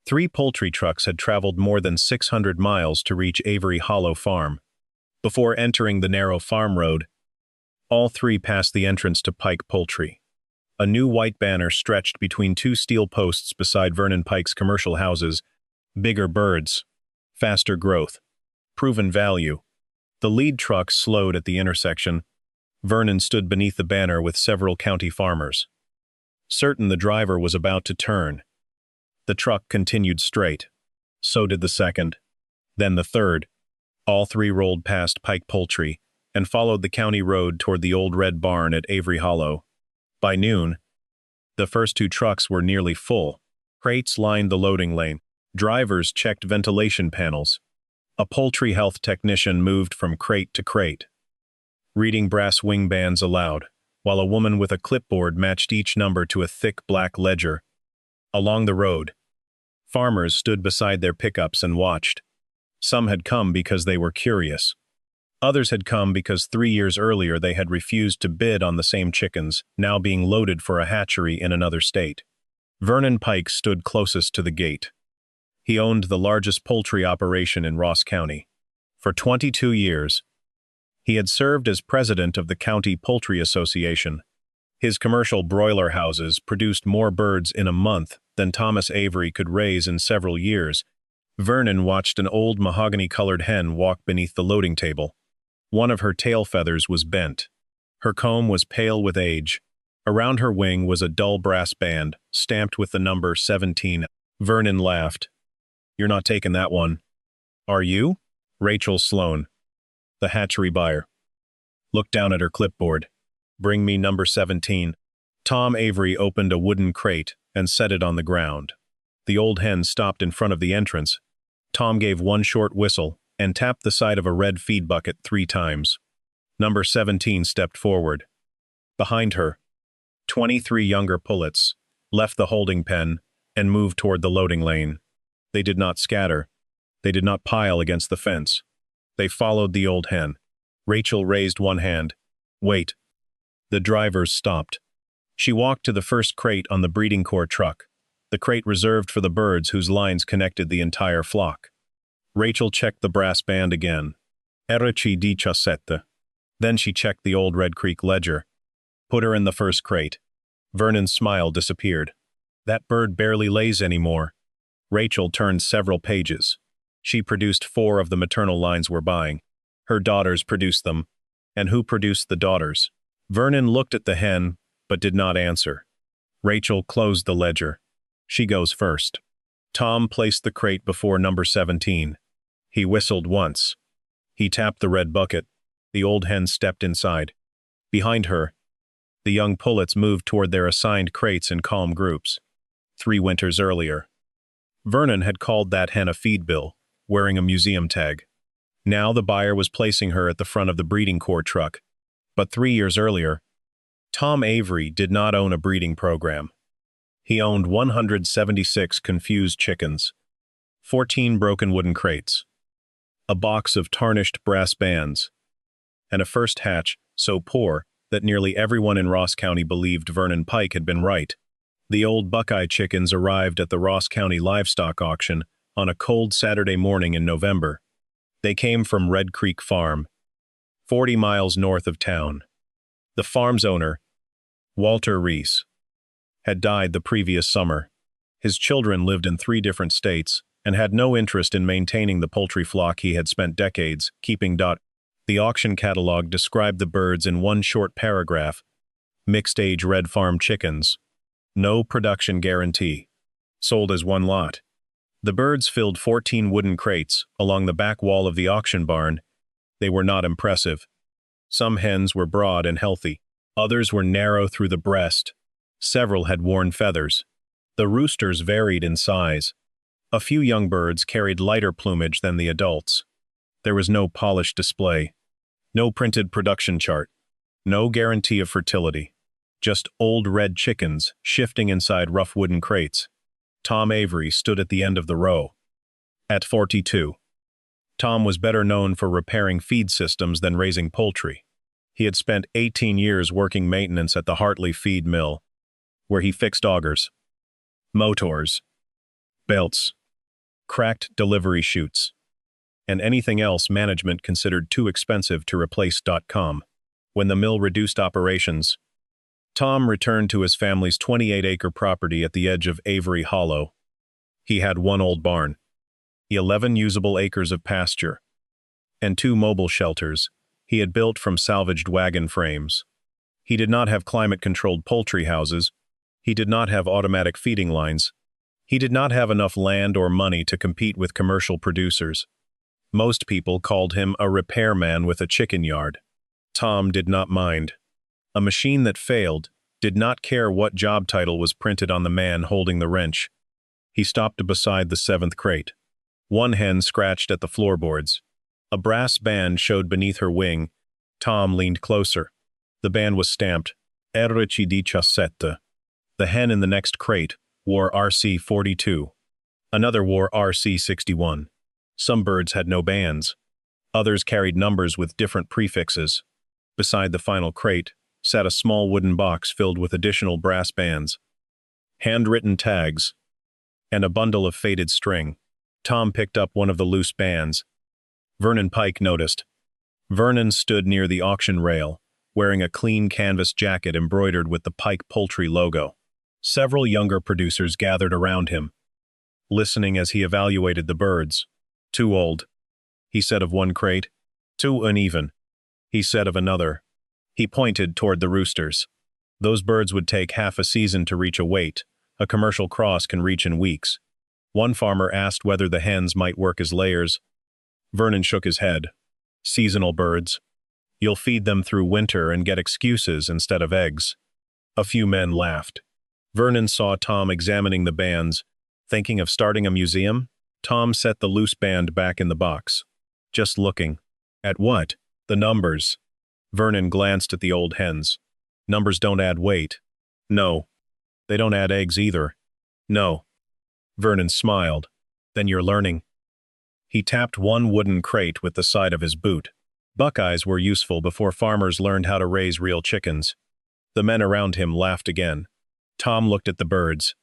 3 poultry trucks had traveled more than 600 miles to reach Avery Hollow Farm. Before entering the narrow farm road, all 3 passed the entrance to Pike Poultry. A new white banner stretched between 2 steel posts beside Vernon Pike's commercial houses. Bigger birds, faster growth, proven value. The lead truck slowed at the intersection. Vernon stood beneath the banner with several county farmers. Certain the driver was about to turn. The truck continued straight. So did the second. Then the third. All 3 rolled past Pike Poultry and followed the county road toward the old red barn at Avery Hollow. By noon, the first 2 trucks were nearly full. Crates lined the loading lane. Drivers checked ventilation panels. A poultry health technician moved from crate to crate, reading brass wing bands aloud, while a woman with a clipboard matched each number to a thick black ledger. Along the road, farmers stood beside their pickups and watched. Some had come because they were curious. Others had come because 3 years earlier they had refused to bid on the same chickens, now being loaded for a hatchery in another state. Vernon Pike stood closest to the gate. He owned the largest poultry operation in Ross County. For 22 years, he had served as president of the County Poultry Association. His commercial broiler houses produced more birds in a month than Thomas Avery could raise in several years. Vernon watched an old mahogany-colored hen walk beneath the loading table. One of her tail feathers was bent. Her comb was pale with age. Around her wing was a dull brass band, stamped with the number 17. Vernon laughed. "You're not taking that one." "Are you?" Rachel Sloan, the hatchery buyer, looked down at her clipboard. "Bring me number 17. Tom Avery opened a wooden crate and set it on the ground. The old hen stopped in front of the entrance. Tom gave one short whistle and tapped the side of a red feed bucket 3 times. Number 17 stepped forward. Behind her, 23 younger pullets left the holding pen and moved toward the loading lane. They did not scatter. They did not pile against the fence. They followed the old hen. Rachel raised one hand. "Wait." The drivers stopped. She walked to the first crate on the breeding core truck, the crate reserved for the birds whose lines connected the entire flock. Rachel checked the brass band again. "Erici 17. Then she checked the old Red Creek ledger. "Put her in the first crate." Vernon's smile disappeared. "That bird barely lays anymore." Rachel turned several pages. She produced 4 of the maternal lines we're buying. Her daughters produced them. And who produced the daughters? Vernon looked at the hen, but did not answer. Rachel closed the ledger. "She goes first." Tom placed the crate before number 17. He whistled once. He tapped the red bucket. The old hen stepped inside. Behind her, the young pullets moved toward their assigned crates in calm groups. 3 winters earlier, Vernon had called that hen a feed bill, wearing a museum tag. Now the buyer was placing her at the front of the breeding core truck. But 3 years earlier, Tom Avery did not own a breeding program. He owned 176 confused chickens, 14 broken wooden crates, a box of tarnished brass bands, and a first hatch so poor that nearly everyone in Ross County believed Vernon Pike had been right. The old Buckeye chickens arrived at the Ross County livestock auction on a cold Saturday morning in November. They came from Red Creek Farm, 40 miles north of town. The farm's owner, Walter Reese, had died the previous summer. His children lived in 3 different states and had no interest in maintaining the poultry flock he had spent decades keeping. The auction catalog described the birds in one short paragraph: mixed-age red farm chickens. No production guarantee. Sold as 1 lot. The birds filled 14 wooden crates along the back wall of the auction barn. They were not impressive. Some hens were broad and healthy. Others were narrow through the breast. Several had worn feathers. The roosters varied in size. A few young birds carried lighter plumage than the adults. There was no polished display. No printed production chart. No guarantee of fertility. Just old red chickens shifting inside rough wooden crates. Tom Avery stood at the end of the row. At 42. Tom was better known for repairing feed systems than raising poultry. He had spent 18 years working maintenance at the Hartley feed mill, where he fixed augers, motors, belts, cracked delivery chutes, and anything else management considered too expensive to replace.com. When the mill reduced operations, Tom returned to his family's 28-acre property at the edge of Avery Hollow. He had one old barn, 11 usable acres of pasture, and 2 mobile shelters he had built from salvaged wagon frames. He did not have climate-controlled poultry houses. He did not have automatic feeding lines. He did not have enough land or money to compete with commercial producers. Most people called him a repairman with a chicken yard. Tom did not mind. A machine that failed did not care what job title was printed on the man holding the wrench. He stopped beside the 7th crate. One hen scratched at the floorboards. A brass band showed beneath her wing. Tom leaned closer. The band was stamped, RC17. The hen in the next crate wore RC42. Another wore RC61. Some birds had no bands. Others carried numbers with different prefixes. Beside the final crate sat a small wooden box filled with additional brass bands, handwritten tags, and a bundle of faded string. Tom picked up one of the loose bands. Vernon Pike noticed. Vernon stood near the auction rail, wearing a clean canvas jacket embroidered with the Pike Poultry logo. Several younger producers gathered around him, listening as he evaluated the birds. Too old, he said of one crate. Too uneven, he said of another. He pointed toward the roosters. Those birds would take half a season to reach a weight. A commercial cross can reach in weeks. One farmer asked whether the hens might work as layers. Vernon shook his head. Seasonal birds. You'll feed them through winter and get excuses instead of eggs. A few men laughed. Vernon saw Tom examining the bands. Thinking of starting a museum? Tom set the loose band back in the box. Just looking. At what? The numbers. Vernon glanced at the old hens. Numbers don't add weight. No. They don't add eggs either. No. Vernon smiled. Then you're learning. He tapped one wooden crate with the side of his boot. Buckeyes were useful before farmers learned how to raise real chickens. The men around him laughed again. Tom looked at the birds.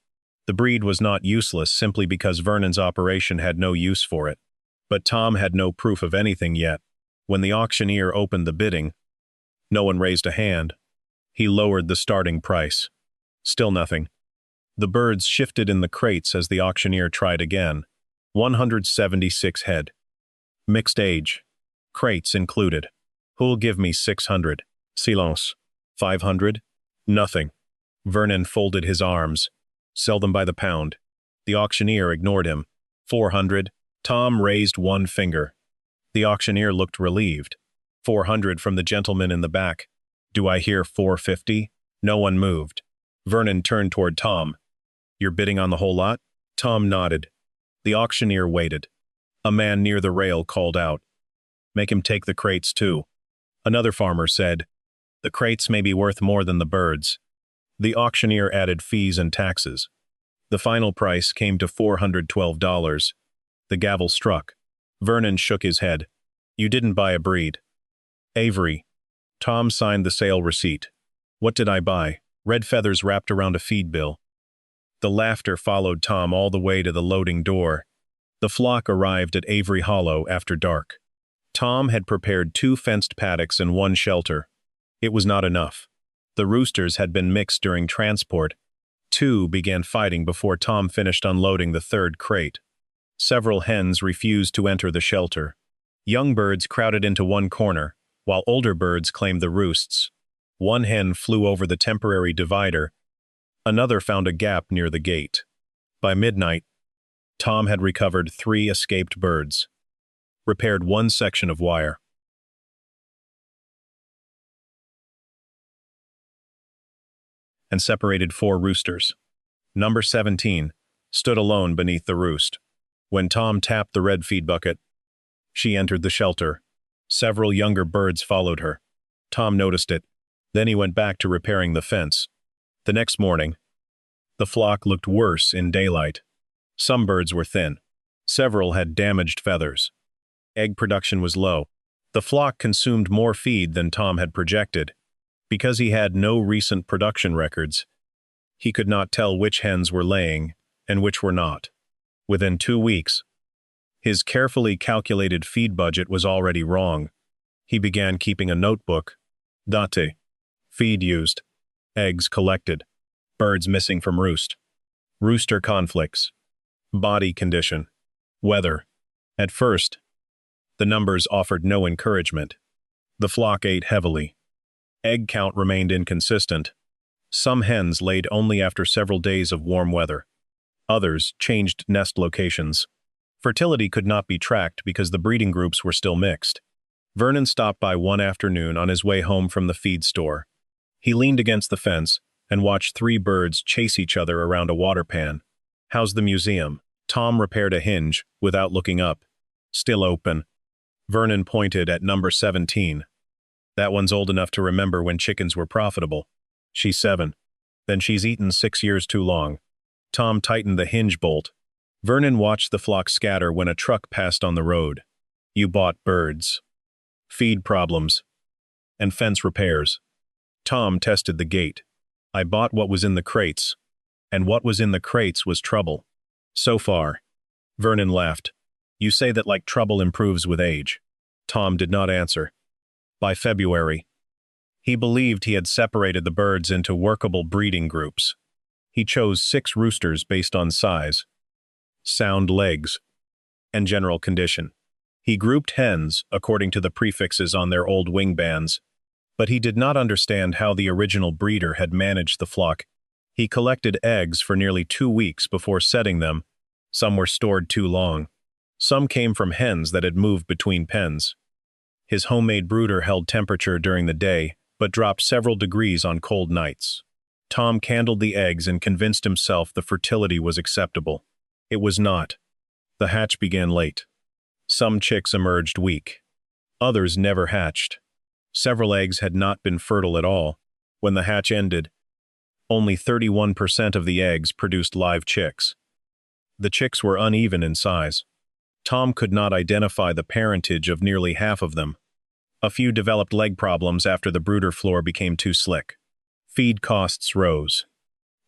The breed was not useless simply because Vernon's operation had no use for it. But Tom had no proof of anything yet. When the auctioneer opened the bidding, no one raised a hand. He lowered the starting price. Still nothing. The birds shifted in the crates as the auctioneer tried again. 176 head. Mixed age. Crates included. Who'll give me 600? Silence. 500? Nothing. Vernon folded his arms. Sell them by the pound. The auctioneer ignored him. 400. Tom raised one finger. The auctioneer looked relieved. 400 from the gentleman in the back. Do I hear 450? No one moved. Vernon turned toward Tom. You're bidding on the whole lot? Tom nodded. The auctioneer waited. A man near the rail called out. Make him take the crates too. Another farmer said, the crates may be worth more than the birds. The auctioneer added fees and taxes. The final price came to $412. The gavel struck. Vernon shook his head. You didn't buy a breed. Avery. Tom signed the sale receipt. What did I buy? Red feathers wrapped around a feed bill. The laughter followed Tom all the way to the loading door. The flock arrived at Avery Hollow after dark. Tom had prepared 2 fenced paddocks and 1 shelter. It was not enough. The roosters had been mixed during transport. 2 began fighting before Tom finished unloading the 3rd crate. Several hens refused to enter the shelter. Young birds crowded into one corner, while older birds claimed the roosts. One hen flew over the temporary divider. Another found a gap near the gate. By midnight, Tom had recovered 3 escaped birds, repaired 1 section of wire, and separated 4 roosters. Number 17 stood alone beneath the roost. When Tom tapped the red feed bucket, she entered the shelter. Several younger birds followed her. Tom noticed it. Then he went back to repairing the fence. The next morning, the flock looked worse in daylight. Some birds were thin. Several had damaged feathers. Egg production was low. The flock consumed more feed than Tom had projected. Because he had no recent production records, he could not tell which hens were laying and which were not. Within 2 weeks, his carefully calculated feed budget was already wrong. He began keeping a notebook. Date. Feed used. Eggs collected. Birds missing from roost. Rooster conflicts. Body condition. Weather. At first, the numbers offered no encouragement. The flock ate heavily. Egg count remained inconsistent. Some hens laid only after several days of warm weather. Others changed nest locations. Fertility could not be tracked because the breeding groups were still mixed. Vernon stopped by one afternoon on his way home from the feed store. He leaned against the fence and watched 3 birds chase each other around a water pan. "How's the museum?" Tom repaired a hinge without looking up. "Still open." Vernon pointed at number 17. "That one's old enough to remember when chickens were profitable." "She's 7. Then she's eaten 6 years too long." Tom tightened the hinge bolt. Vernon watched the flock scatter when a truck passed on the road. "You bought birds." "Feed problems. And fence repairs." Tom tested the gate. "I bought what was in the crates. And what was in the crates was trouble. So far." Vernon laughed. "You say that like trouble improves with age." Tom did not answer. By February, he believed he had separated the birds into workable breeding groups. He chose 6 roosters based on size, sound legs, and general condition. He grouped hens according to the prefixes on their old wing bands, but he did not understand how the original breeder had managed the flock. He collected eggs for nearly 2 weeks before setting them. Some were stored too long. Some came from hens that had moved between pens. His homemade brooder held temperature during the day, but dropped several degrees on cold nights. Tom candled the eggs and convinced himself the fertility was acceptable. It was not. The hatch began late. Some chicks emerged weak. Others never hatched. Several eggs had not been fertile at all. When the hatch ended, only 31% of the eggs produced live chicks. The chicks were uneven in size. Tom could not identify the parentage of nearly half of them. A few developed leg problems after the brooder floor became too slick. Feed costs rose.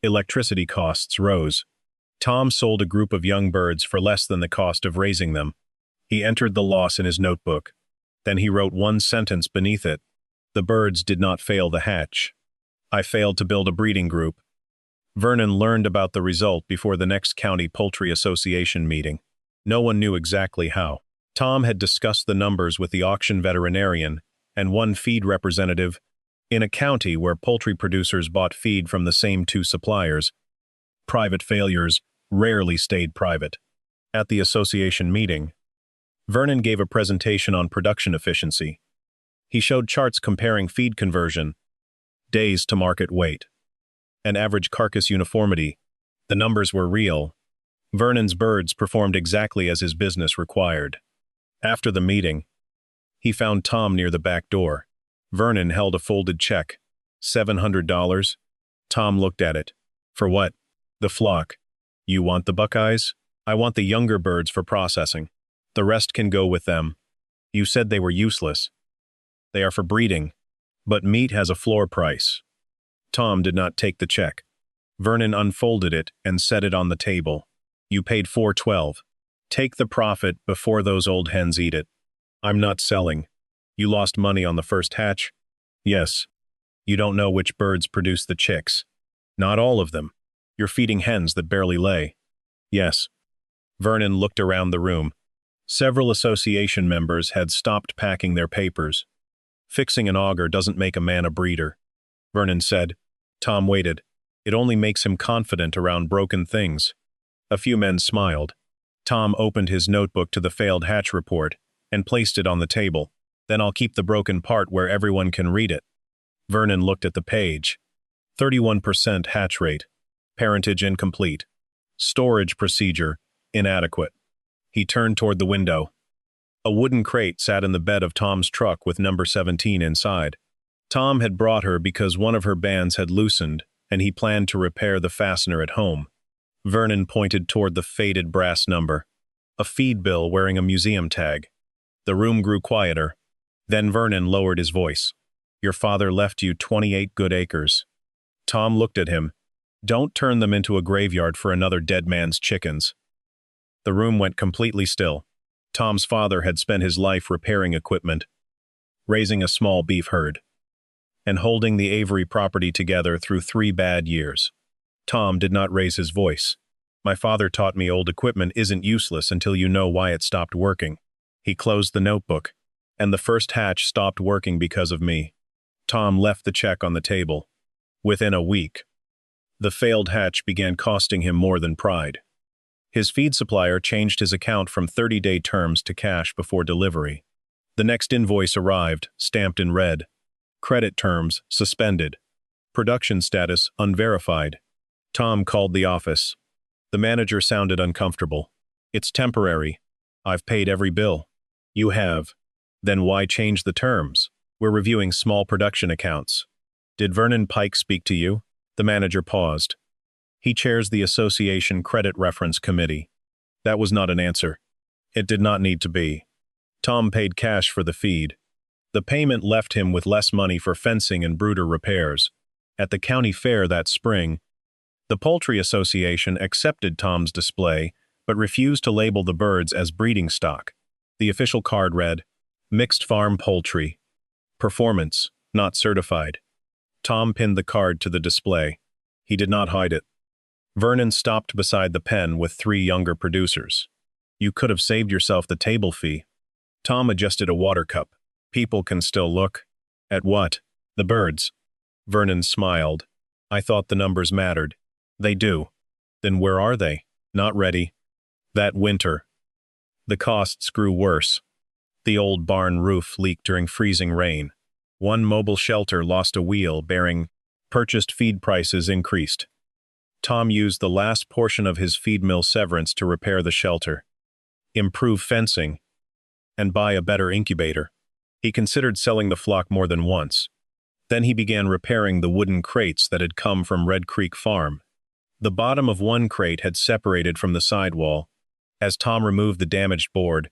Electricity costs rose. Tom sold a group of young birds for less than the cost of raising them. He entered the loss in his notebook. Then he wrote one sentence beneath it. "The birds did not fail the hatch. I failed to build a breeding group." Vernon learned about the result before the next county poultry association meeting. No one knew exactly how. Tom had discussed the numbers with the auction veterinarian and one feed representative. In a county where poultry producers bought feed from the same 2 suppliers, private failures rarely stayed private. At the association meeting, Vernon gave a presentation on production efficiency. He showed charts comparing feed conversion, days to market weight, and average carcass uniformity. The numbers were real. Vernon's birds performed exactly as his business required. After the meeting, he found Tom near the back door. Vernon held a folded check. $700. Tom looked at it. "For what?" "The flock." "You want the Buckeyes?" "I want the younger birds for processing. The rest can go with them." "You said they were useless." "They are for breeding. But meat has a floor price." Tom did not take the check. Vernon unfolded it and set it on the table. "You paid $412. Take the profit before those old hens eat it." "I'm not selling." "You lost money on the first hatch?" "Yes." "You don't know which birds produce the chicks." "Not all of them. You're feeding hens that barely lay." "Yes." Vernon looked around the room. Several association members had stopped packing their papers. "Fixing an auger doesn't make a man a breeder," Vernon said. Tom waited. "It only makes him confident around broken things." A few men smiled. Tom opened his notebook to the failed hatch report and placed it on the table. "Then I'll keep the broken part where everyone can read it." Vernon looked at the page. 31% hatch rate. Parentage incomplete. Storage procedure inadequate. He turned toward the window. A wooden crate sat in the bed of Tom's truck with number 17 inside. Tom had brought her because one of her bands had loosened, and he planned to repair the fastener at home. Vernon pointed toward the faded brass number. A feed bill wearing a museum tag. The room grew quieter. Then Vernon lowered his voice. "Your father left you 28 good acres." Tom looked at him. "Don't turn them into a graveyard for another dead man's chickens." The room went completely still. Tom's father had spent his life repairing equipment, raising a small beef herd, and holding the Avery property together through 3 bad years. Tom did not raise his voice. My father taught me old equipment isn't useless until you know why it stopped working. He closed the notebook, and the first hatch stopped working because of me. Tom left the check on the table. Within a week, the failed hatch began costing him more than pride. His feed supplier changed his account from 30-day terms to cash before delivery. The next invoice arrived, stamped in red. Credit terms suspended. Production status unverified. Tom called the office. The manager sounded uncomfortable. It's temporary. I've paid every bill. You have. Then why change the terms? We're reviewing small production accounts. Did Vernon Pike speak to you? The manager paused. He chairs the Association Credit Reference Committee. That was not an answer. It did not need to be. Tom paid cash for the feed. The payment left him with less money for fencing and brooder repairs. At the county fair that spring, the Poultry Association accepted Tom's display, but refused to label the birds as breeding stock. The official card read, Mixed Farm Poultry. Performance, not certified. Tom pinned the card to the display. He did not hide it. Vernon stopped beside the pen with 3 younger producers. You could have saved yourself the table fee. Tom adjusted a water cup. People can still look. At what? The birds. Vernon smiled. I thought the numbers mattered. They do. Then where are they? Not ready. That winter. The costs grew worse. The old barn roof leaked during freezing rain. One mobile shelter lost a wheel bearing purchased feed prices increased. Tom used the last portion of his feed mill severance to repair the shelter, improve fencing, and buy a better incubator. He considered selling the flock more than once. Then he began repairing the wooden crates that had come from Red Creek Farm. The bottom of one crate had separated from the sidewall. As Tom removed the damaged board,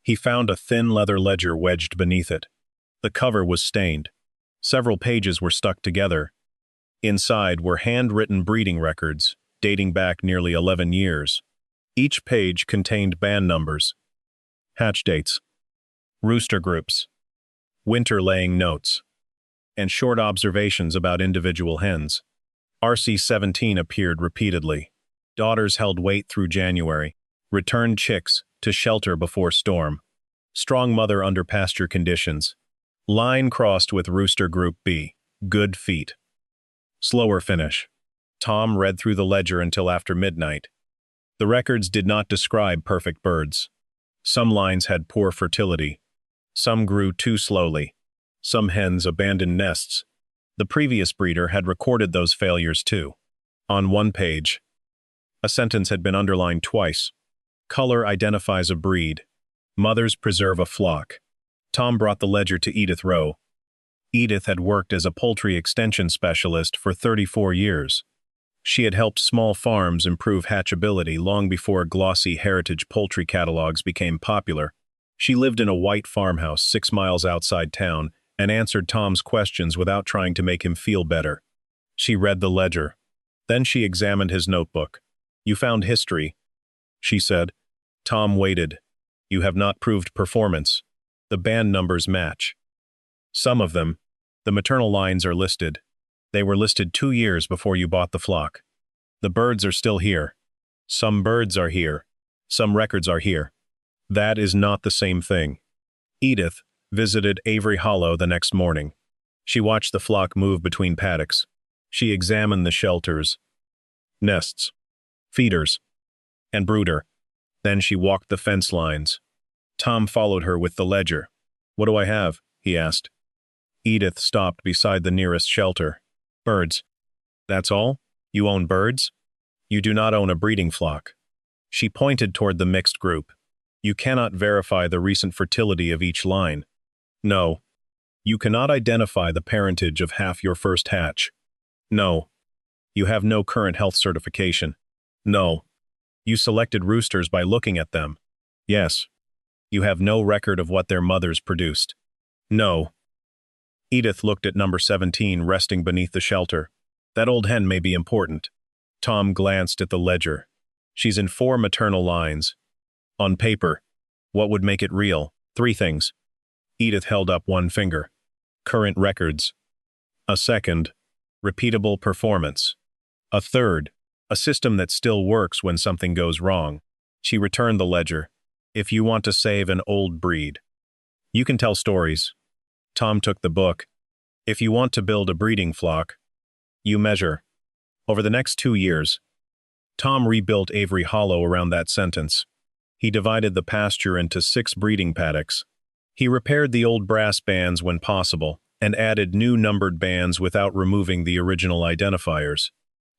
he found a thin leather ledger wedged beneath it. The cover was stained. Several pages were stuck together. Inside were handwritten breeding records, dating back nearly 11 years. Each page contained band numbers, hatch dates, rooster groups, winter laying notes, and short observations about individual hens. RC-17 appeared repeatedly. Daughters held weight through January, returned chicks to shelter before storm. Strong mother under pasture conditions. Line crossed with rooster group B. Good feet. Slower finish. Tom read through the ledger until after midnight. The records did not describe perfect birds. Some lines had poor fertility. Some grew too slowly. Some hens abandoned nests. The previous breeder had recorded those failures too. On one page, a sentence had been underlined twice. Color identifies a breed. Mothers preserve a flock. Tom brought the ledger to Edith Rowe. Edith had worked as a poultry extension specialist for 34 years. She had helped small farms improve hatchability long before glossy heritage poultry catalogs became popular. She lived in a white farmhouse 6 miles outside town and answered Tom's questions without trying to make him feel better. She read the ledger. Then she examined his notebook. You found history, she said. Tom waited. You have not proved performance. The band numbers match. Some of them, the maternal lines are listed. They were listed 2 years before you bought the flock. The birds are still here. Some birds are here. Some records are here. That is not the same thing. Edith visited Avery Hollow the next morning. She watched the flock move between paddocks. She examined the shelters, nests, feeders, and brooder. Then she walked the fence lines. Tom followed her with the ledger. What do I have? He asked. Edith stopped beside the nearest shelter. Birds. That's all? You own birds? You do not own a breeding flock. She pointed toward the mixed group. You cannot verify the recent fertility of each line. No. You cannot identify the parentage of half your first hatch. No. You have no current health certification. No. You selected roosters by looking at them. Yes. You have no record of what their mothers produced. No. Edith looked at number 17 resting beneath the shelter. That old hen may be important. Tom glanced at the ledger. She's in 4 maternal lines. On paper, what would make it real? Three things. Edith held up one finger. Current records. A second, repeatable performance. A third, a system that still works when something goes wrong. She returned the ledger. If you want to save an old breed, you can tell stories. Tom took the book. If you want to build a breeding flock, you measure. Over the next 2 years, Tom rebuilt Avery Hollow around that sentence. He divided the pasture into 6 breeding paddocks. He repaired the old brass bands when possible and added new numbered bands without removing the original identifiers.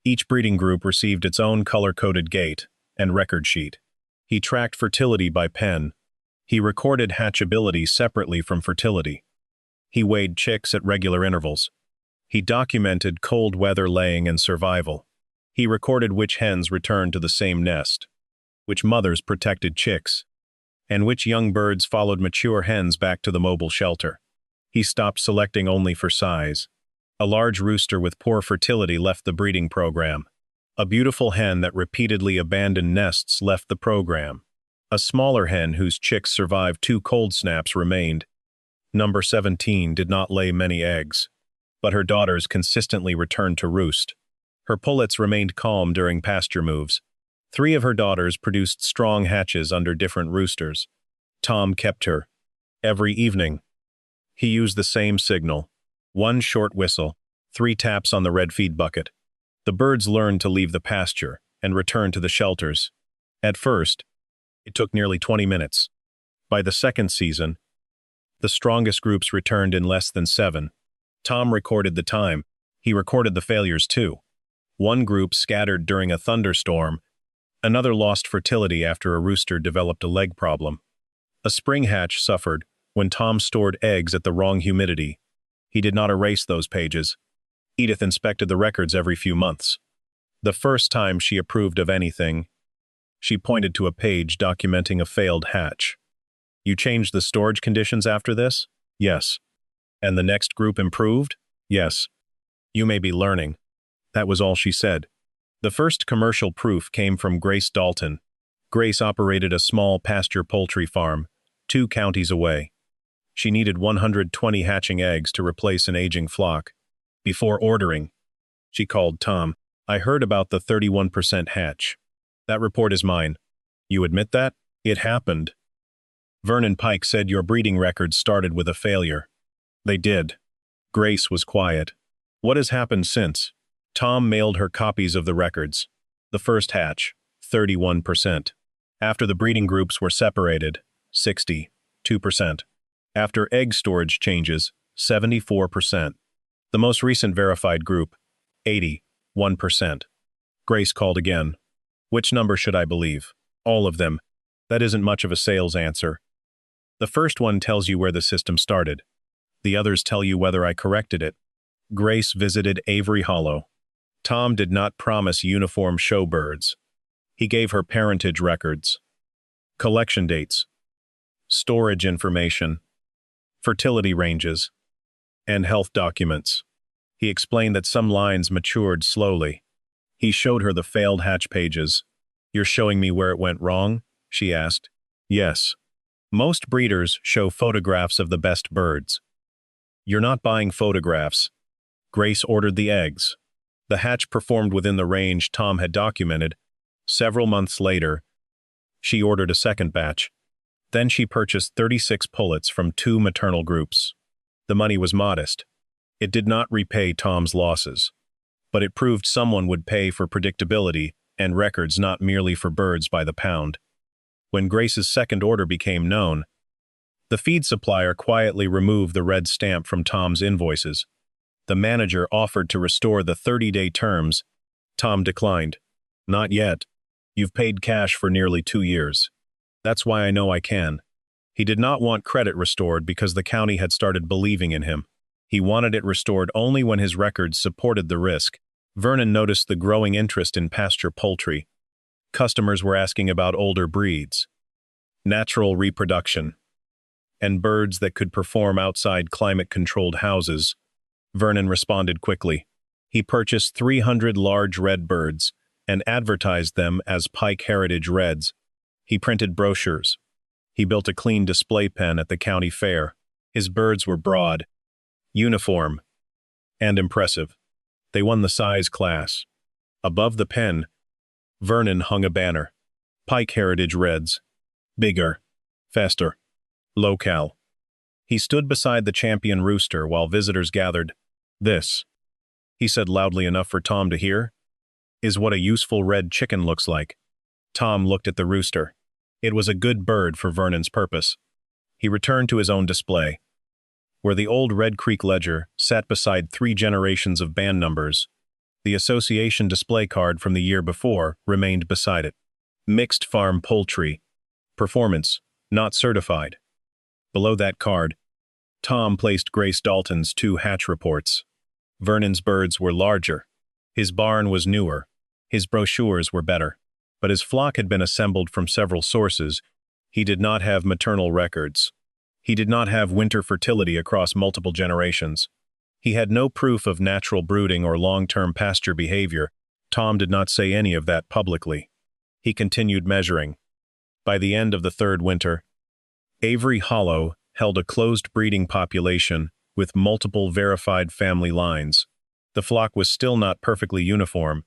Each breeding group received its own color-coded gate and record sheet. He tracked fertility by pen. He recorded hatchability separately from fertility. He weighed chicks at regular intervals. He documented cold weather laying and survival. He recorded which hens returned to the same nest, which mothers protected chicks, and which young birds followed mature hens back to the mobile shelter. He stopped selecting only for size. A large rooster with poor fertility left the breeding program. A beautiful hen that repeatedly abandoned nests left the program. A smaller hen whose chicks survived 2 cold snaps remained. Number 17 did not lay many eggs, but her daughters consistently returned to roost. Her pullets remained calm during pasture moves. 3 of her daughters produced strong hatches under different roosters. Tom kept her. Every evening, he used the same signal. 1 short whistle, 3 taps on the red feed bucket. The birds learned to leave the pasture and return to the shelters. At first, it took nearly 20 minutes. By the second season, the strongest groups returned in less than 7. Tom recorded the time. He recorded the failures too. 1 group scattered during a thunderstorm. Another lost fertility after a rooster developed a leg problem. A spring hatch suffered when Tom stored eggs at the wrong humidity. He did not erase those pages. Edith inspected the records every few months. The first time she approved of anything, she pointed to a page documenting a failed hatch. You changed the storage conditions after this? Yes. And the next group improved? Yes. You may be learning. That was all she said. The first commercial proof came from Grace Dalton. Grace operated a small pasture poultry farm, 2 counties away. She needed 120 hatching eggs to replace an aging flock. Before ordering, she called Tom. I heard about the 31% hatch. That report is mine. You admit that? It happened. Vernon Pike said your breeding records started with a failure. They did. Grace was quiet. What has happened since? Tom mailed her copies of the records. The first hatch, 31%. After the breeding groups were separated, 62%. After egg storage changes, 74%. The most recent verified group, 81%. Grace called again. Which number should I believe? All of them. That isn't much of a sales answer. The first one tells you where the system started. The others tell you whether I corrected it. Grace visited Avery Hollow. Tom did not promise uniform show birds. He gave her parentage records, collection dates, storage information, fertility ranges, and health documents. He explained that some lines matured slowly. He showed her the failed hatch pages. You're showing me where it went wrong? She asked. Yes. Most breeders show photographs of the best birds. You're not buying photographs. Grace ordered the eggs. The hatch performed within the range Tom had documented. Several months later, she ordered a second batch. Then she purchased 36 pullets from 2 maternal groups. The money was modest. It did not repay Tom's losses, but it proved someone would pay for predictability and records, not merely for birds by the pound. When Grace's second order became known, the feed supplier quietly removed the red stamp from Tom's invoices. The manager offered to restore the 30-day terms. Tom declined. Not yet. You've paid cash for nearly 2 years. That's why I know I can. He did not want credit restored because the county had started believing in him. He wanted it restored only when his records supported the risk. Vernon noticed the growing interest in pasture poultry. Customers were asking about older breeds, natural reproduction, and birds that could perform outside climate-controlled houses. Vernon responded quickly. He purchased 300 large red birds and advertised them as Pike Heritage Reds. He printed brochures. He built a clean display pen at the county fair. His birds were broad, uniform, and impressive. They won the size class. Above the pen, Vernon hung a banner. Pike Heritage Reds. Bigger. Faster. Locale. He stood beside the champion rooster while visitors gathered. This, he said loudly enough for Tom to hear, is what a useful red chicken looks like. Tom looked at the rooster. It was a good bird for Vernon's purpose. He returned to his own display, where the old Red Creek ledger sat beside 3 generations of band numbers. The association display card from the year before remained beside it. Mixed farm poultry. Performance, not certified. Below that card, Tom placed Grace Dalton's 2 hatch reports. Vernon's birds were larger. His barn was newer. His brochures were better. But his flock had been assembled from several sources. He did not have maternal records. He did not have winter fertility across multiple generations. He had no proof of natural brooding or long-term pasture behavior. Tom did not say any of that publicly. He continued measuring. By the end of the 3rd winter, Avery Hollow held a closed breeding population with multiple verified family lines. The flock was still not perfectly uniform.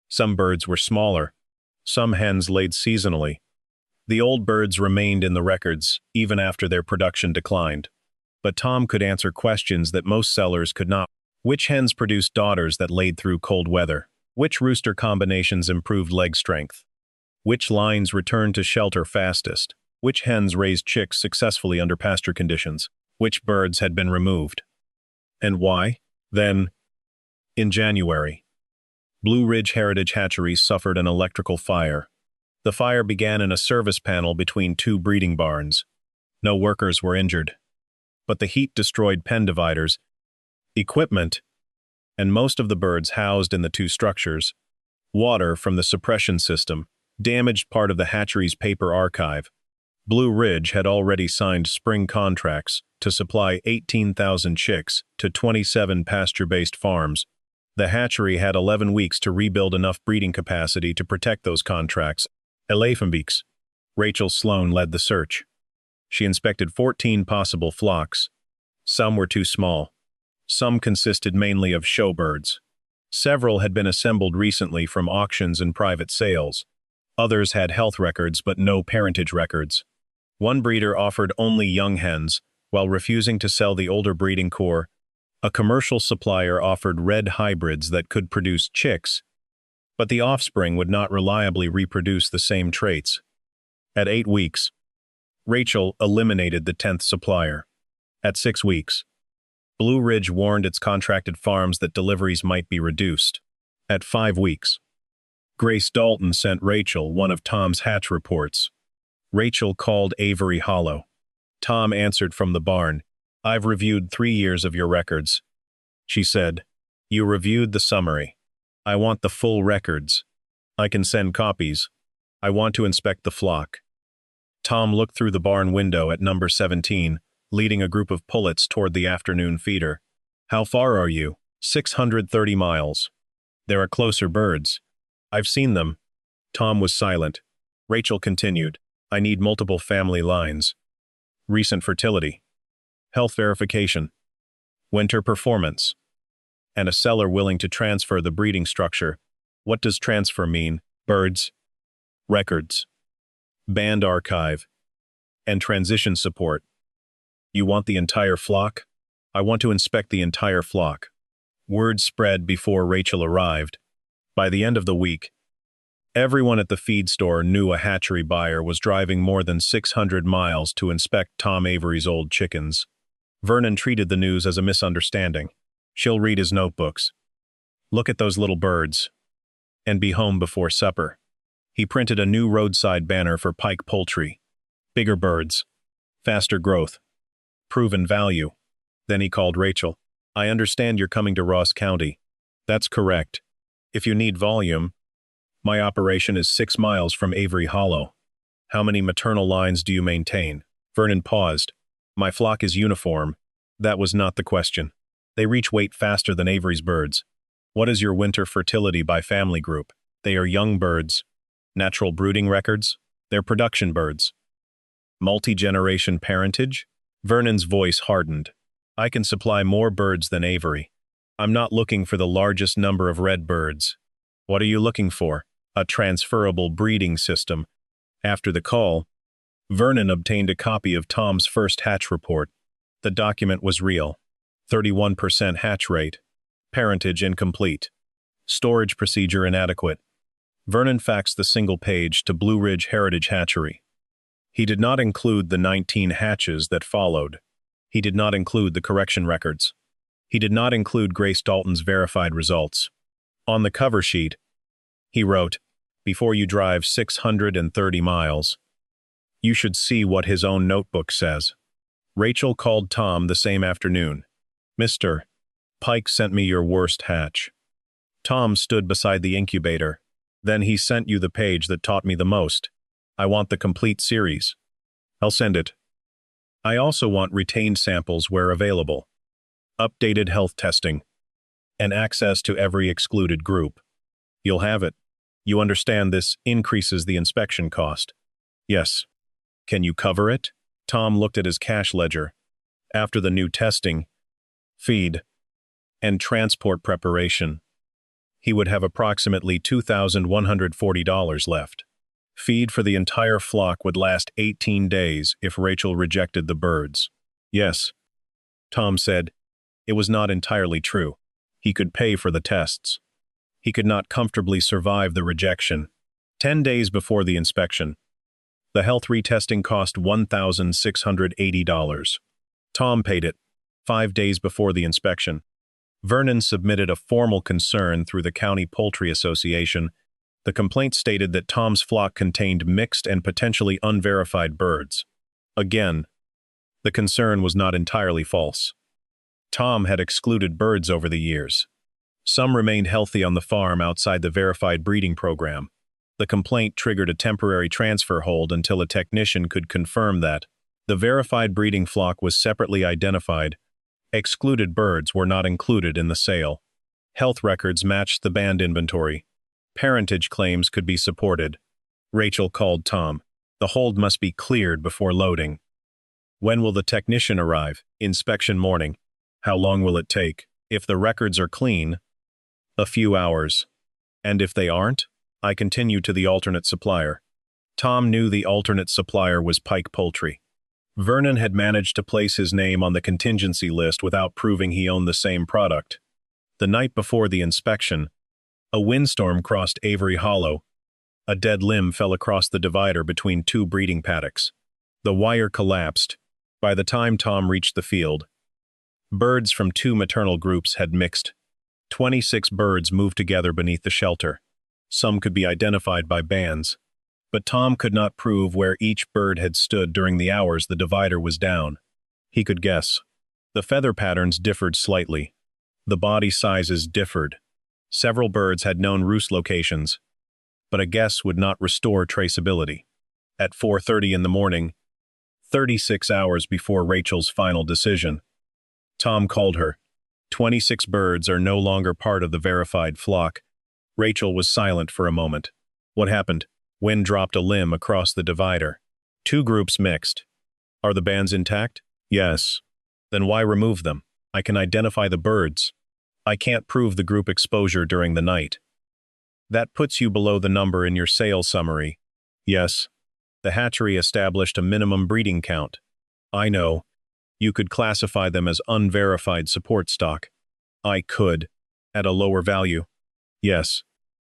Some birds were smaller. Some hens laid seasonally. The old birds remained in the records even after their production declined. But Tom could answer questions that most sellers could not. Which hens produced daughters that laid through cold weather? Which rooster combinations improved leg strength? Which lines returned to shelter fastest? Which hens raised chicks successfully under pasture conditions? Which birds had been removed? And why? Then, in January, Blue Ridge Heritage Hatchery suffered an electrical fire. The fire began in a service panel between 2 breeding barns. No workers were injured. But the heat destroyed pen dividers, equipment, and most of the birds housed in the 2 structures. Water from the suppression system damaged part of the hatchery's paper archive. Blue Ridge had already signed spring contracts to supply 18,000 chicks to 27 pasture-based farms. The hatchery had 11 weeks to rebuild enough breeding capacity to protect those contracts. 11 weeks. Rachel Sloan led the search. She inspected 14 possible flocks. Some were too small. Some consisted mainly of showbirds. Several had been assembled recently from auctions and private sales. Others had health records but no parentage records. One breeder offered only young hens, while refusing to sell the older breeding core. A commercial supplier offered red hybrids that could produce chicks, but the offspring would not reliably reproduce the same traits. At 8 weeks, Rachel eliminated the 10th supplier. At 6 weeks, Blue Ridge warned its contracted farms that deliveries might be reduced. At 5 weeks, Grace Dalton sent Rachel one of Tom's hatch reports. Rachel called Avery Hollow. Tom answered from the barn. "I've reviewed 3 years of your records." She said, "You reviewed the summary. I want the full records. I can send copies. I want to inspect the flock." Tom looked through the barn window at number 17, leading a group of pullets toward the afternoon feeder. "How far are you?" 630 miles. "There are closer birds." "I've seen them." Tom was silent. Rachel continued, "I need multiple family lines. Recent fertility. Health verification. Winter performance. And a seller willing to transfer the breeding structure." "What does transfer mean?" "Birds. Records. Band archive. And transition support." "You want the entire flock?" "I want to inspect the entire flock." Word spread before Rachel arrived. By the end of the week, everyone at the feed store knew a hatchery buyer was driving more than 600 miles to inspect Tom Avery's old chickens. Vernon treated the news as a misunderstanding. She'll read his notebooks. "Look at those little birds. And be home before supper." He printed a new roadside banner for Pike Poultry. "Bigger birds. Faster growth. Proven value." Then he called Rachel. "I understand you're coming to Ross County." "That's correct. If you need volume, my operation is 6 miles from Avery Hollow." "How many maternal lines do you maintain?" Vernon paused. "My flock is uniform." That was not the question. "They reach weight faster than Avery's birds." "What is your winter fertility by family group?" "They are young birds." "Natural brooding records?" They're production birds. Multi-generation parentage? Vernon's voice hardened. I can supply more birds than Avery. I'm not looking for the largest number of red birds. What are you looking for? A transferable breeding system. After the call, Vernon obtained a copy of Tom's first hatch report. The document was real. 31% hatch rate. Parentage incomplete. Storage procedure inadequate. Vernon faxed the single page to Blue Ridge Heritage Hatchery. He did not include the 19 hatches that followed. He did not include the correction records. He did not include Grace Dalton's verified results. On the cover sheet, he wrote, "Before you drive 630 miles, you should see what his own notebook says." Rachel called Tom the same afternoon. "Mr. Pike sent me your worst hatch." Tom stood beside the incubator. "Then he sent you the page that taught me the most. I want the complete series." "I'll send it. I also want retained samples where available, updated health testing, and access to every excluded group." "You'll have it. You understand this increases the inspection cost." "Yes." "Can you cover it?" Tom looked at his cash ledger. After the new testing, feed, and transport preparation, he would have approximately $2,140 left. Feed for the entire flock would last 18 days if Rachel rejected the birds. "Yes," Tom said. It was not entirely true. He could pay for the tests. He could not comfortably survive the rejection. 10 days before the inspection, the health retesting cost $1,680. Tom paid it. 5 days before the inspection, Vernon submitted a formal concern through the County Poultry Association. The complaint stated that Tom's flock contained mixed and potentially unverified birds. Again, the concern was not entirely false. Tom had excluded birds over the years. Some remained healthy on the farm outside the verified breeding program. The complaint triggered a temporary transfer hold until a technician could confirm that the verified breeding flock was separately identified. Excluded birds were not included in the sale. Health records matched the banned inventory. Parentage claims could be supported. Rachel called Tom. "The hold must be cleared before loading." "When will the technician arrive?" "Inspection morning." "How long will it take?" "If the records are clean, a few hours." "And if they aren't?" "I continue to the alternate supplier." Tom knew the alternate supplier was Pike Poultry. Vernon had managed to place his name on the contingency list without proving he owned the same product. The night before the inspection, a windstorm crossed Avery Hollow. A dead limb fell across the divider between two breeding paddocks. The wire collapsed. By the time Tom reached the field, birds from two maternal groups had mixed. 26 birds moved together beneath the shelter. Some could be identified by bands, but Tom could not prove where each bird had stood during the hours the divider was down. He could guess. The feather patterns differed slightly. The body sizes differed. Several birds had known roost locations, but a guess would not restore traceability. At 4:30 in the morning, 36 hours before Rachel's final decision, Tom called her. 26 birds are no longer part of the verified flock. Rachel was silent for a moment. "What happened?" "Wind dropped a limb across the divider. 2 groups mixed." "Are the bands intact?" "Yes." "Then why remove them?" "I can identify the birds. I can't prove the group exposure during the night." "That puts you below the number in your sales summary." "Yes." "The hatchery established a minimum breeding count." "I know. You could classify them as unverified support stock." "I could. At a lower value." "Yes."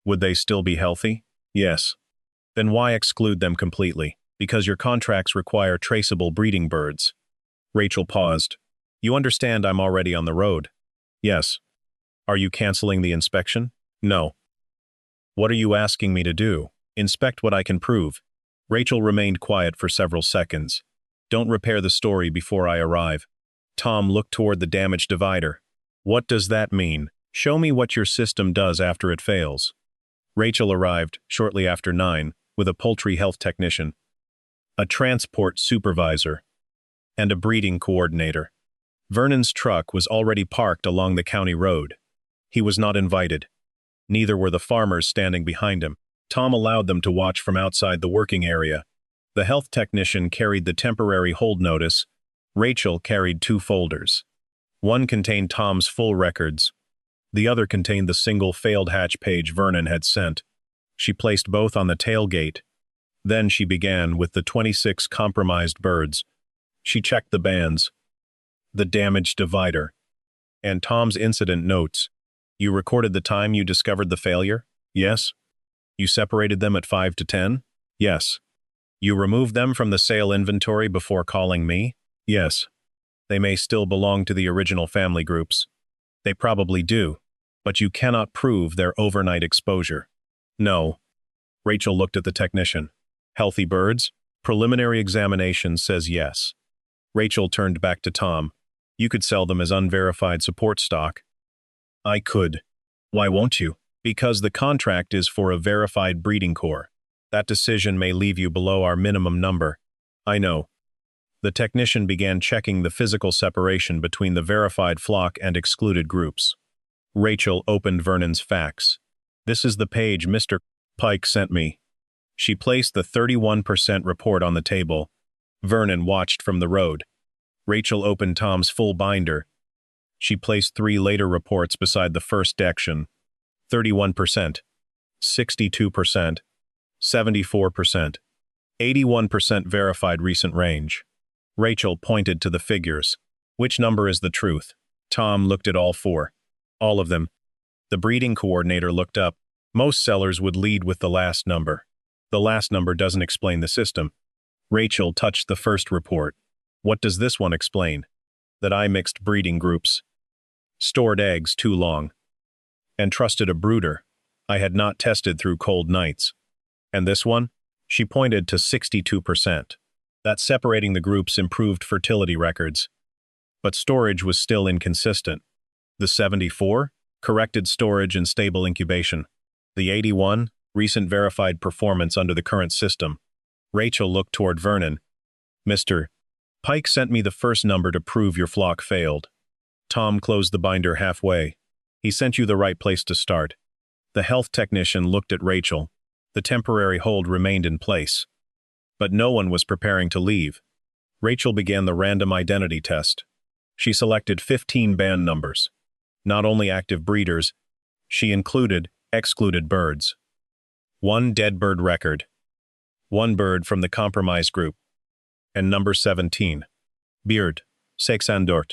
"Would they still be healthy?" "Yes." "Then why exclude them completely?" "Because your contracts require traceable breeding birds." Rachel paused. "You understand I'm already on the road?" "Yes." "Are you canceling the inspection?" "No." "What are you asking me to do?" "Inspect what I can prove." Rachel remained quiet for several seconds. "Don't repair the story before I arrive." Tom looked toward the damaged divider. "What does that mean? Show me what your system does after it fails." Rachel arrived shortly after 9 with a poultry health technician, a transport supervisor, and a breeding coordinator. Vernon's truck was already parked along the county road. He was not invited. Neither were the farmers standing behind him. Tom allowed them to watch from outside the working area. The health technician carried the temporary hold notice. Rachel carried 2 folders. One contained Tom's full records. The other contained the single failed hatch page Vernon had sent. She placed both on the tailgate. Then she began with the 26 compromised birds. She checked the bands, the damaged divider, and Tom's incident notes. You recorded the time you discovered the failure? Yes. You separated them at 5 to 10? Yes. You removed them from the sale inventory before calling me? Yes. They may still belong to the original family groups. They probably do, but you cannot prove their overnight exposure. No. Rachel looked at the technician. Healthy birds? Preliminary examination says yes. Rachel turned back to Tom. You could sell them as unverified support stock. I could. Why won't you? Because the contract is for a verified breeding core. That decision may leave you below our minimum number. I know. The technician began checking the physical separation between the verified flock and excluded groups. Rachel opened Vernon's fax. This is the page Mr. Pike sent me. She placed the 31% report on the table. Vernon watched from the road. Rachel opened Tom's full binder. She placed 3 later reports beside the first dection. 31%, 62%, 74%, 81% verified recent range. Rachel pointed to the figures. Which number is the truth? Tom looked at all 4. All of them. The breeding coordinator looked up. Most sellers would lead with the last number. The last number doesn't explain the system. Rachel touched the first report. What does this one explain? That I mixed breeding groups. Stored eggs too long. And trusted a brooder I had not tested through cold nights. And this one? She pointed to 62%. That separating the groups improved fertility records. But storage was still inconsistent. The 74? Corrected storage and stable incubation. The 81? Recent verified performance under the current system. Rachel looked toward Vernon. Mr. Pike sent me the first number to prove your flock failed. Tom closed the binder halfway. He sent you the right place to start. The health technician looked at Rachel. The temporary hold remained in place. But no one was preparing to leave. Rachel began the random identity test. She selected 15 band numbers. Not only active breeders, she included excluded birds. 1 dead bird record. 1 bird from the compromised group. And number 17. Beard, Sexandort.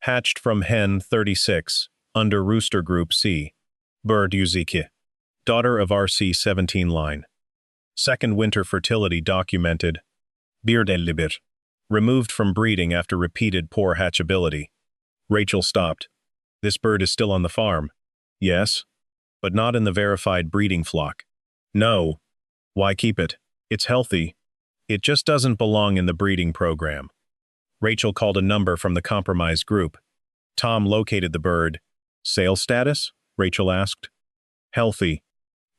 Hatched from hen 36, under rooster group C. Bird Uziki. Daughter of RC 17 line. Second winter fertility documented. Beard Libir. Removed from breeding after repeated poor hatchability. Rachel stopped. This bird is still on the farm. Yes, but not in the verified breeding flock. No. Why keep it? It's healthy. It just doesn't belong in the breeding program. Rachel called a number from the compromised group. Tom located the bird. Sale status? Rachel asked. Healthy.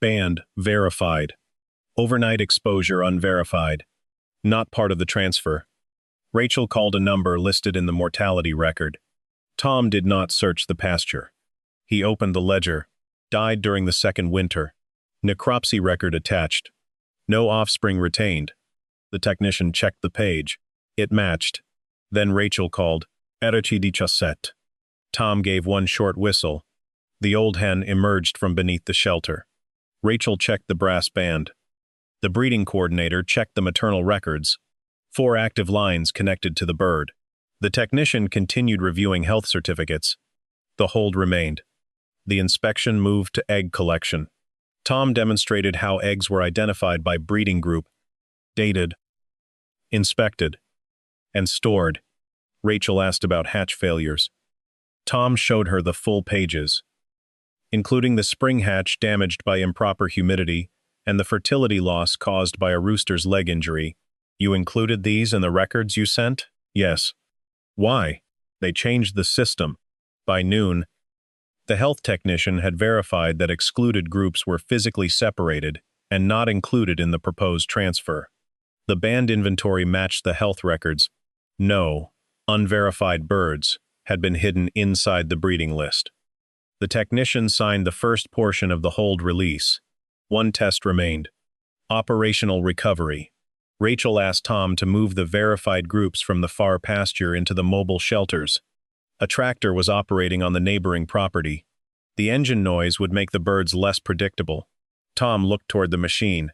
Band, verified. Overnight exposure, unverified. Not part of the transfer. Rachel called a number listed in the mortality record. Tom did not search the pasture. He opened the ledger. Died during the second winter. Necropsy record attached. No offspring retained. The technician checked the page. It matched. Then Rachel called, Erici di Chasset. Tom gave one short whistle. The old hen emerged from beneath the shelter. Rachel checked the brass band. The breeding coordinator checked the maternal records. 4 active lines connected to the bird. The technician continued reviewing health certificates. The hold remained. The inspection moved to egg collection. Tom demonstrated how eggs were identified by breeding group, dated, inspected, and stored. Rachel asked about hatch failures. Tom showed her the full pages, including the spring hatch damaged by improper humidity and the fertility loss caused by a rooster's leg injury. You included these in the records you sent? Yes. Why? They changed the system. By noon, the health technician had verified that excluded groups were physically separated and not included in the proposed transfer. The band inventory matched the health records. No unverified birds had been hidden inside the breeding list. The technician signed the first portion of the hold release. One test remained. Operational recovery. Rachel asked Tom to move the verified groups from the far pasture into the mobile shelters. A tractor was operating on the neighboring property. The engine noise would make the birds less predictable. Tom looked toward the machine.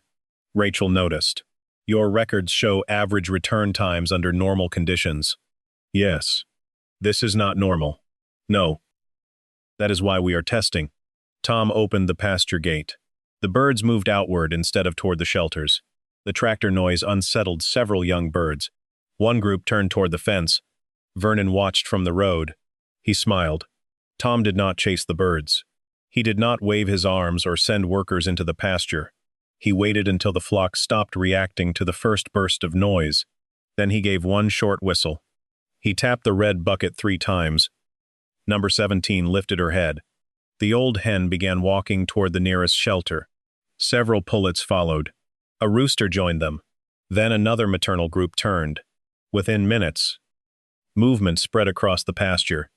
Rachel noticed. Your records show average return times under normal conditions. Yes. This is not normal. No. That is why we are testing. Tom opened the pasture gate. The birds moved outward instead of toward the shelters. The tractor noise unsettled several young birds. One group turned toward the fence. Vernon watched from the road. He smiled. Tom did not chase the birds. He did not wave his arms or send workers into the pasture. He waited until the flock stopped reacting to the first burst of noise. Then he gave one short whistle. He tapped the red bucket 3 times. Number 17 lifted her head. The old hen began walking toward the nearest shelter. Several pullets followed. A rooster joined them. Then another maternal group turned. Within minutes, movement spread across the pasture.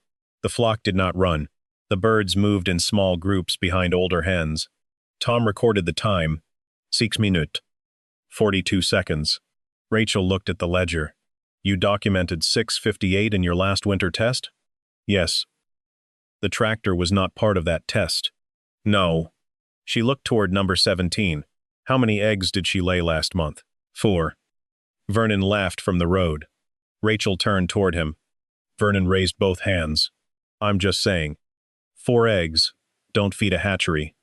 The flock did not run. The birds moved in small groups behind older hens. Tom recorded the time. 6 minutes. 42 seconds. Rachel looked at the ledger. You documented 6:58 in your last winter test? Yes. The tractor was not part of that test. No. She looked toward number 17. How many eggs did she lay last month? 4. Vernon laughed from the road. Rachel turned toward him. Vernon raised both hands. I'm just saying. 4 eggs. Don't feed a hatchery.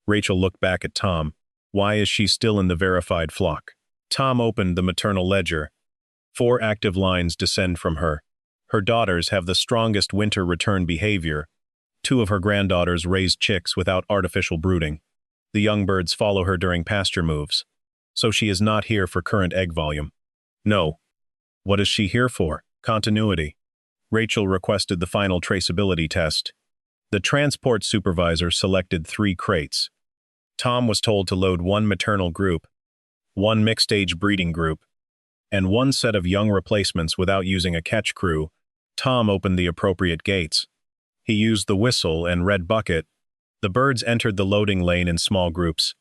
Rachel looked back at Tom. Why is she still in the verified flock? Tom opened the maternal ledger. 4 active lines descend from her. Her daughters have the strongest winter return behavior. 2 of her granddaughters raised chicks without artificial brooding. The young birds follow her during pasture moves. So she is not here for current egg volume. No. What is she here for? Continuity. Rachel requested the final traceability test. The transport supervisor selected 3 crates. Tom was told to load 1 maternal group, 1 mixed-age breeding group, and 1 set of young replacements without using a catch crew. Tom opened the appropriate gates. He used the whistle and red bucket. The birds entered the loading lane in small groups.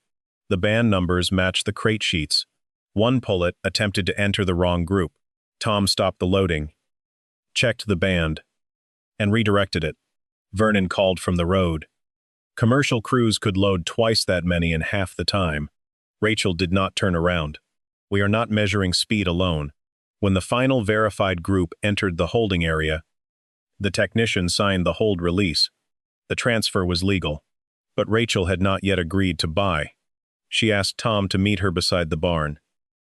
The band numbers matched the crate sheets. 1 pullet attempted to enter the wrong group. Tom stopped the loading, checked the band, and redirected it. Vernon called from the road. Commercial crews could load twice that many in half the time. Rachel did not turn around. We are not measuring speed alone. When the final verified group entered the holding area, the technician signed the hold release. The transfer was legal, but Rachel had not yet agreed to buy. She asked Tom to meet her beside the barn.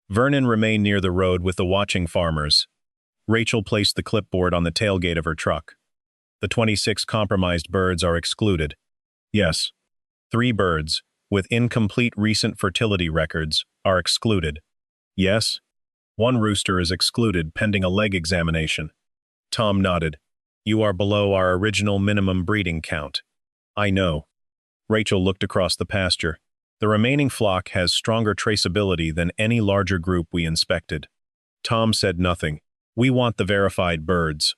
Vernon remained near the road with the watching farmers. Rachel placed the clipboard on the tailgate of her truck. The 26 compromised birds are excluded. Yes. 3 birds, with incomplete recent fertility records, are excluded. Yes. 1 rooster is excluded pending a leg examination. Tom nodded. You are below our original minimum breeding count. I know. Rachel looked across the pasture. The remaining flock has stronger traceability than any larger group we inspected. Tom said nothing. We want the verified birds.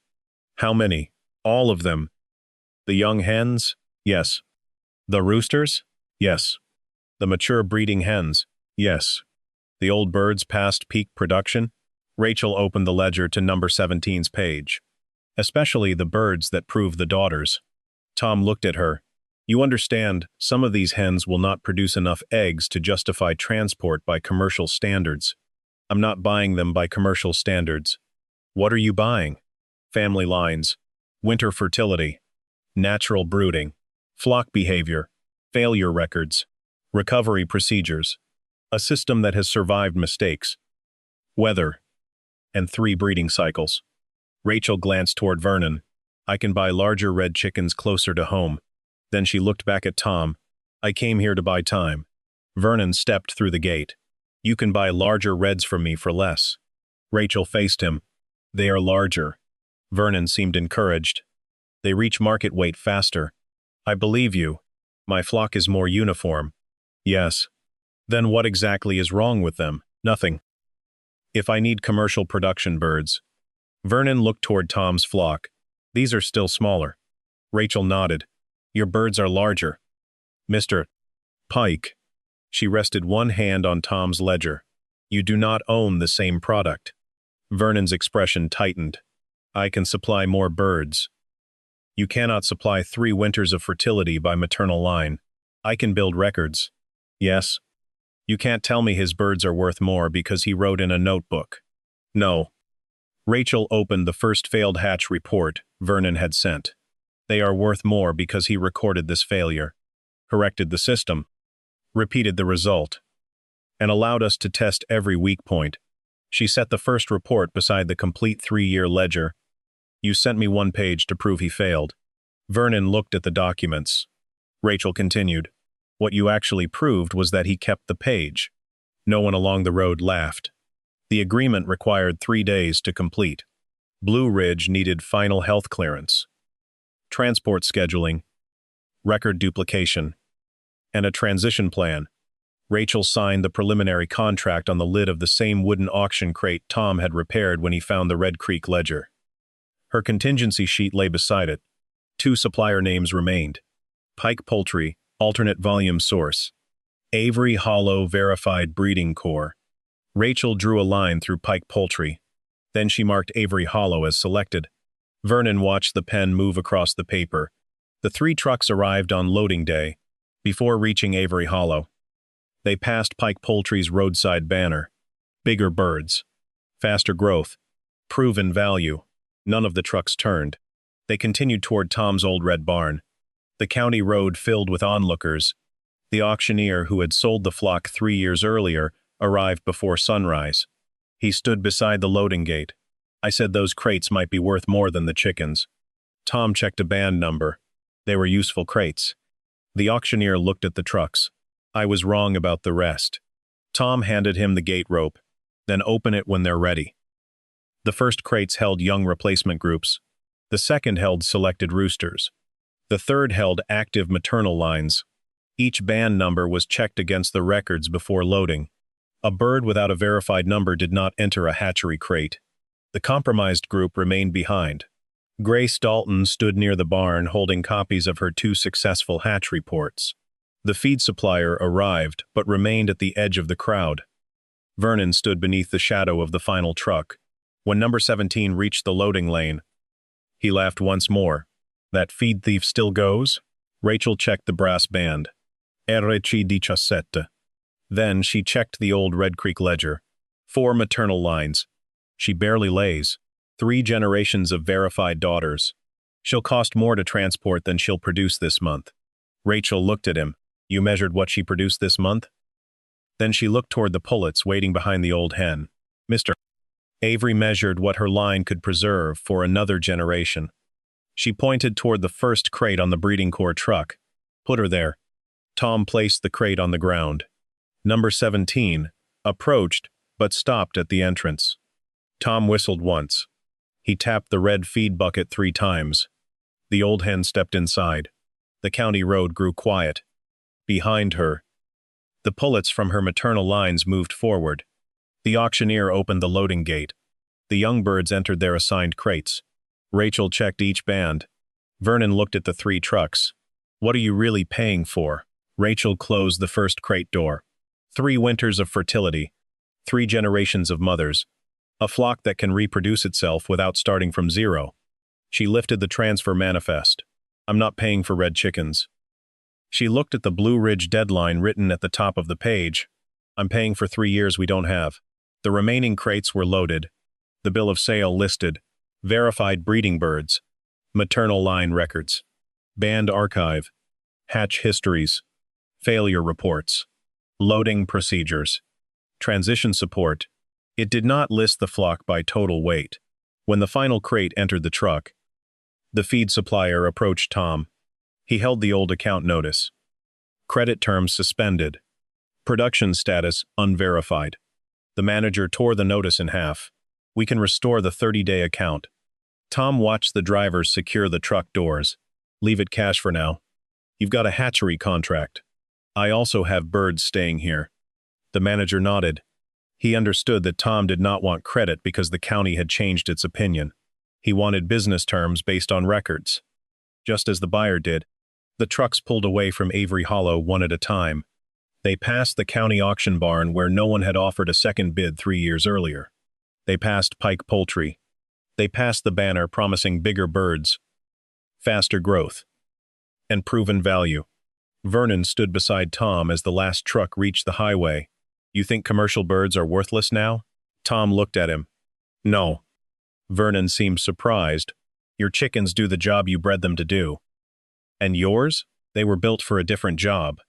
How many? All of them. The young hens? Yes. The roosters? Yes. The mature breeding hens? Yes. The old birds past peak production? Rachel opened the ledger to number 17's page. Especially the birds that prove the daughters. Tom looked at her. You understand, some of these hens will not produce enough eggs to justify transport by commercial standards. I'm not buying them by commercial standards. What are you buying? Family lines, winter fertility, natural brooding, flock behavior, failure records, recovery procedures, a system that has survived mistakes, weather, and 3 breeding cycles. Rachel glanced toward Vernon. I can buy larger red chickens closer to home. Then she looked back at Tom. I came here to buy time. Vernon stepped through the gate. You can buy larger reds from me for less. Rachel faced him. They are larger. Vernon seemed encouraged. They reach market weight faster. I believe you. My flock is more uniform. Yes. Then what exactly is wrong with them? Nothing. If I need commercial production birds. Vernon looked toward Tom's flock. These are still smaller. Rachel nodded. Your birds are larger. Mr. Pike. She rested one hand on Tom's ledger. You do not own the same product. Vernon's expression tightened. I can supply more birds. You cannot supply 3 winters of fertility by maternal line. I can build records. Yes. You can't tell me his birds are worth more because he wrote in a notebook. No. Rachel opened the first failed hatch report Vernon had sent. They are worth more because he recorded this failure, corrected the system, repeated the result, and allowed us to test every weak point. She set the first report beside the complete 3-year ledger. You sent me 1 page to prove he failed. Vernon looked at the documents. Rachel continued. What you actually proved was that he kept the page. No one along the road laughed. The agreement required 3 days to complete. Blue Ridge needed final health clearance, transport scheduling, record duplication, and a transition plan. Rachel signed the preliminary contract on the lid of the same wooden auction crate Tom had repaired when he found the Red Creek ledger. Her contingency sheet lay beside it. 2 supplier names remained. Pike Poultry, alternate volume source. Avery Hollow verified breeding core. Rachel drew a line through Pike Poultry. Then she marked Avery Hollow as selected. Vernon watched the pen move across the paper. The 3 trucks arrived on loading day, before reaching Avery Hollow. They passed Pike Poultry's roadside banner. Bigger birds. Faster growth. Proven value. None of the trucks turned. They continued toward Tom's old red barn. The county road filled with onlookers. The auctioneer who had sold the flock 3 years earlier arrived before sunrise. He stood beside the loading gate. I said those crates might be worth more than the chickens. Tom checked a band number. They were useful crates. The auctioneer looked at the trucks. I was wrong about the rest. Tom handed him the gate rope. Then open it when they're ready. The first crates held young replacement groups. The second held selected roosters. The third held active maternal lines. Each band number was checked against the records before loading. A bird without a verified number did not enter a hatchery crate. The compromised group remained behind. Grace Dalton stood near the barn holding copies of her 2 successful hatch reports. The feed supplier arrived but remained at the edge of the crowd. Vernon stood beneath the shadow of the final truck. When number 17 reached the loading lane, he laughed once more. That feed thief still goes? Rachel checked the brass band. RC17. Then she checked the old Red Creek ledger. 4 maternal lines. She barely lays. 3 generations of verified daughters. She'll cost more to transport than she'll produce this month. Rachel looked at him. You measured what she produced this month? Then she looked toward the pullets waiting behind the old hen. Mr. Avery measured what her line could preserve for another generation. She pointed toward the first crate on the breeding core truck. Put her there. Tom placed the crate on the ground. Number 17 approached, but stopped at the entrance. Tom whistled once. He tapped the red feed bucket 3 times. The old hen stepped inside. The county road grew quiet. Behind her, the pullets from her maternal lines moved forward. The auctioneer opened the loading gate. The young birds entered their assigned crates. Rachel checked each band. Vernon looked at the 3 trucks. What are you really paying for? Rachel closed the first crate door. 3 winters of fertility. 3 generations of mothers. A flock that can reproduce itself without starting from zero. She lifted the transfer manifest. I'm not paying for red chickens. She looked at the Blue Ridge deadline written at the top of the page. I'm paying for 3 years we don't have. The remaining crates were loaded. The bill of sale listed. Verified breeding birds. Maternal line records. Band archive. Hatch histories. Failure reports. Loading procedures. Transition support. It did not list the flock by total weight. When the final crate entered the truck, the feed supplier approached Tom. He held the old account notice. Credit terms suspended. Production status unverified. The manager tore the notice in half. We can restore the 30-day account. Tom watched the drivers secure the truck doors. Leave it cash for now. You've got a hatchery contract. I also have birds staying here. The manager nodded. He understood that Tom did not want credit because the county had changed its opinion. He wanted business terms based on records. Just as the buyer did, the trucks pulled away from Avery Hollow one at a time. They passed the county auction barn where no one had offered a second bid 3 years earlier. They passed Pike Poultry. They passed the banner promising bigger birds, faster growth, and proven value. Vernon stood beside Tom as the last truck reached the highway. "You think commercial birds are worthless now?" Tom looked at him. "No." Vernon seemed surprised. "Your chickens do the job you bred them to do." "And yours? They were built for a different job."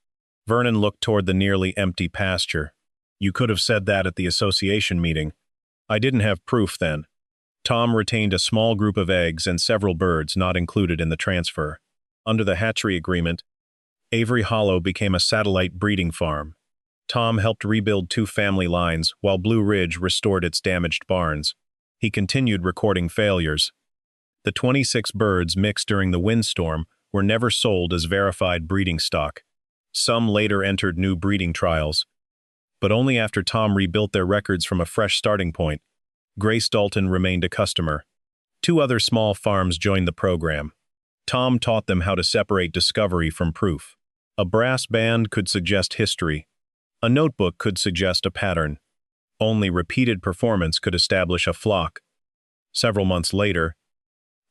Vernon looked toward the nearly empty pasture. "You could have said that at the association meeting." "I didn't have proof then." Tom retained a small group of eggs and several birds not included in the transfer. Under the hatchery agreement, Avery Hollow became a satellite breeding farm. Tom helped rebuild 2 family lines while Blue Ridge restored its damaged barns. He continued recording failures. The 26 birds mixed during the windstorm were never sold as verified breeding stock. Some later entered new breeding trials, but only after Tom rebuilt their records from a fresh starting point. Grace Dalton remained a customer. 2 other small farms joined the program. Tom taught them how to separate discovery from proof. A brass band could suggest history. A notebook could suggest a pattern. Only repeated performance could establish a flock. Several months later,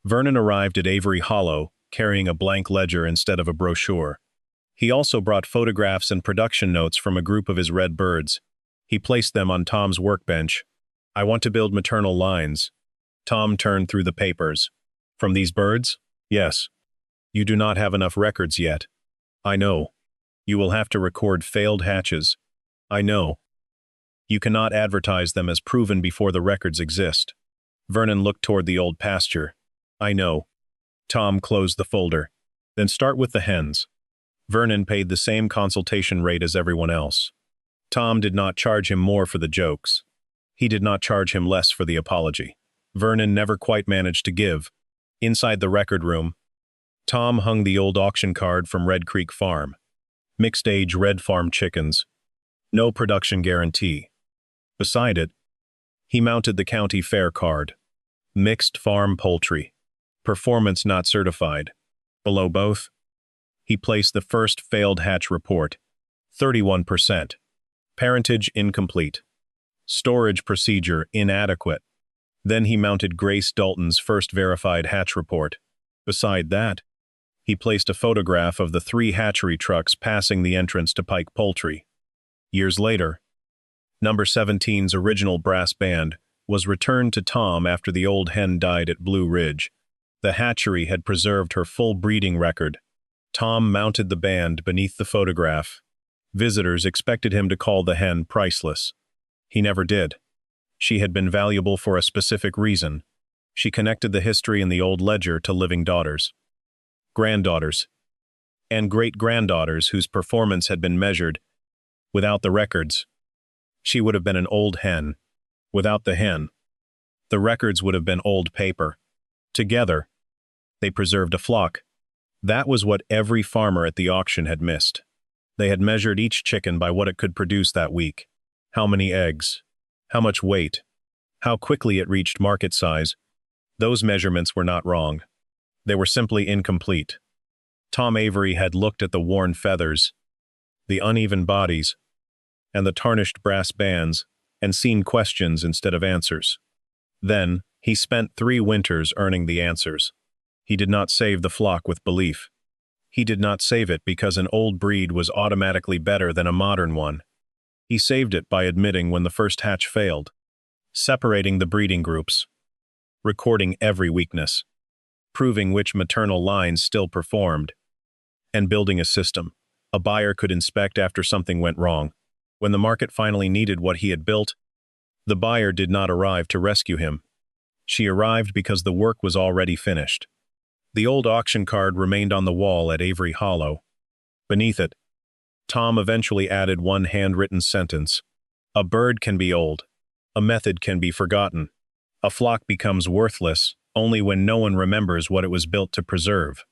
Vernon arrived at Avery Hollow, carrying a blank ledger instead of a brochure. He also brought photographs and production notes from a group of his red birds. He placed them on Tom's workbench. "I want to build maternal lines." Tom turned through the papers. "From these birds?" "Yes." "You do not have enough records yet." "I know." "You will have to record failed hatches." "I know." "You cannot advertise them as proven before the records exist." Vernon looked toward the old pasture. "I know." Tom closed the folder. "Then start with the hens." Vernon paid the same consultation rate as everyone else. Tom did not charge him more for the jokes. He did not charge him less for the apology. Vernon never quite managed to give. Inside the record room, Tom hung the old auction card from Red Creek Farm. Mixed-age red farm chickens. No production guarantee. Beside it, he mounted the county fair card. Mixed farm poultry. Performance not certified. Below both, he placed the first failed hatch report. 31%. Parentage incomplete. Storage procedure inadequate. Then he mounted Grace Dalton's first verified hatch report. Beside that, he placed a photograph of the 3 hatchery trucks passing the entrance to Pike Poultry. Years later, Number 17's original brass band was returned to Tom after the old hen died at Blue Ridge. The hatchery had preserved her full breeding record. Tom mounted the band beneath the photograph. Visitors expected him to call the hen priceless. He never did. She had been valuable for a specific reason. She connected the history in the old ledger to living daughters, granddaughters, and great-granddaughters whose performance had been measured. Without the records, she would have been an old hen. Without the hen, the records would have been old paper. Together, they preserved a flock. That was what every farmer at the auction had missed. They had measured each chicken by what it could produce that week. How many eggs? How much weight? How quickly it reached market size? Those measurements were not wrong. They were simply incomplete. Tom Avery had looked at the worn feathers, the uneven bodies, and the tarnished brass bands, and seen questions instead of answers. Then, he spent 3 winters earning the answers. He did not save the flock with belief. He did not save it because an old breed was automatically better than a modern one. He saved it by admitting when the first hatch failed, separating the breeding groups, recording every weakness, proving which maternal lines still performed, and building a system a buyer could inspect after something went wrong. When the market finally needed what he had built, the buyer did not arrive to rescue him. She arrived because the work was already finished. The old auction card remained on the wall at Avery Hollow. Beneath it, Tom eventually added one handwritten sentence. "A bird can be old. A method can be forgotten. A flock becomes worthless only when no one remembers what it was built to preserve."